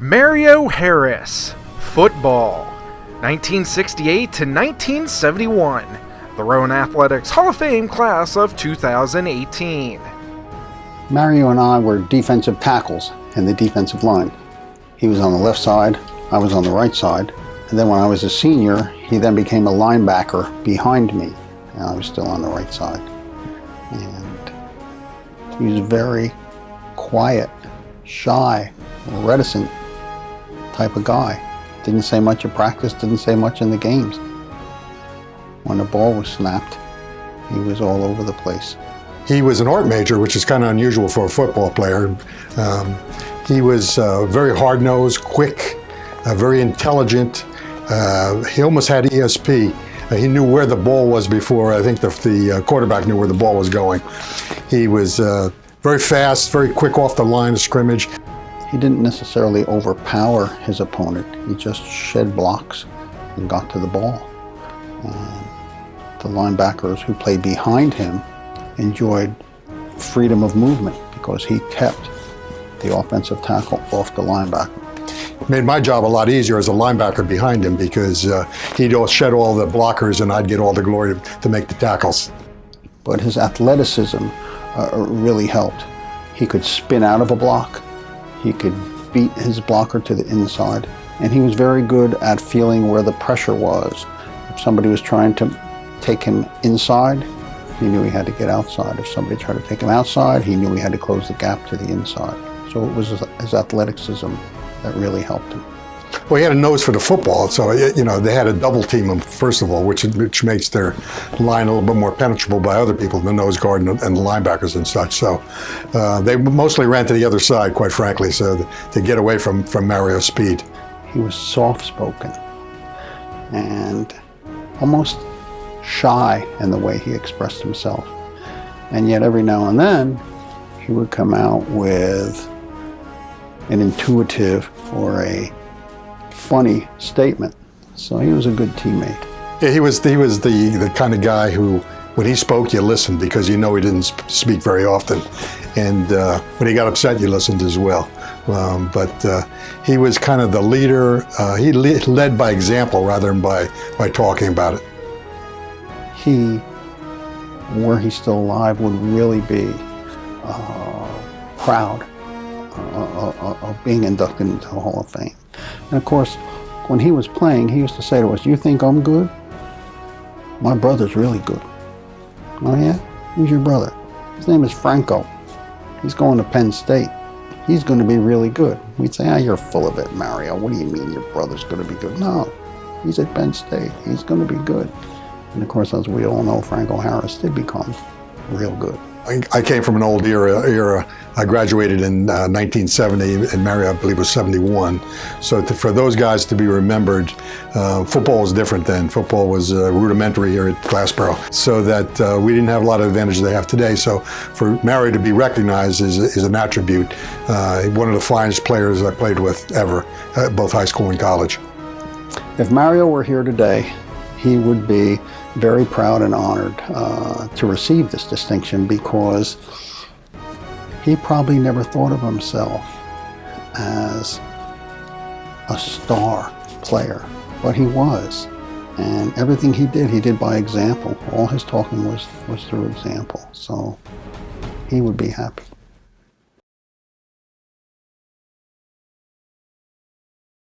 Mario Harris, football, 1968 to 1971, the Rowan Athletics Hall of Fame class of 2018. Mario and I were defensive tackles in the defensive line. He was on the left side, I was on the right side, and then when I was a senior, he then became a linebacker behind me, and I was still on the right side. And he was very quiet, shy, reticent type of guy. Didn't say much at practice, didn't say much in the games. When the ball was snapped, he was all over the place. He was an art major, which is kind of unusual for a football player. He was very hard-nosed, quick, very intelligent. He almost had ESP. He knew where the ball was before I think the quarterback knew where the ball was going. He was very fast, very quick off the line of scrimmage. He didn't necessarily overpower his opponent. He just shed blocks and got to the ball. The linebackers who played behind him enjoyed freedom of movement because he kept the offensive tackle off the linebacker. It made my job a lot easier as a linebacker behind him because he'd shed all the blockers and I'd get all the glory to make the tackles. But his athleticism really helped. He could spin out of a block. He could beat his blocker to the inside. And he was very good at feeling where the pressure was. If somebody was trying to take him inside, he knew he had to get outside. If somebody tried to take him outside, he knew he had to close the gap to the inside. So it was his athleticism that really helped him. Well, he had a nose for the football, so they had to double team him first of all, which makes their line a little bit more penetrable by other people, the nose guard and the linebackers and such. So they mostly ran to the other side, quite frankly, so to get away from Mario's speed. He was soft-spoken and almost shy in the way he expressed himself, and yet every now and then he would come out with an intuitive or a funny statement. So he was a good teammate. Yeah, he was the kind of guy who, when he spoke, you listened because he didn't speak very often, and when he got upset, you listened as well. But he was kind of the leader. He led by example rather than by talking about it. He, were he still alive, would really be proud of being inducted into the Hall of Fame. And of course, when he was playing, he used to say to us, "You think I'm good? My brother's really good." "Oh yeah? Who's your brother?" "His name is Franco. He's going to Penn State. He's going to be really good." We'd say, "Ah, you're full of it, Mario. What do you mean your brother's going to be good?" "No, he's at Penn State. He's going to be good." And of course, as we all know, Franco Harris did become real good. I came from an old era. I graduated in 1970, and Mario, I believe, was 71. So for those guys to be remembered, football was different then. Football was rudimentary here at Glassboro, so that we didn't have a lot of advantages they have today. So for Mario to be recognized is an attribute. One of the finest players I played with ever, both high school and college. If Mario were here today, he would be very proud and honored to receive this distinction because he probably never thought of himself as a star player, but he was. And everything he did by example. All his talking was through example. So he would be happy.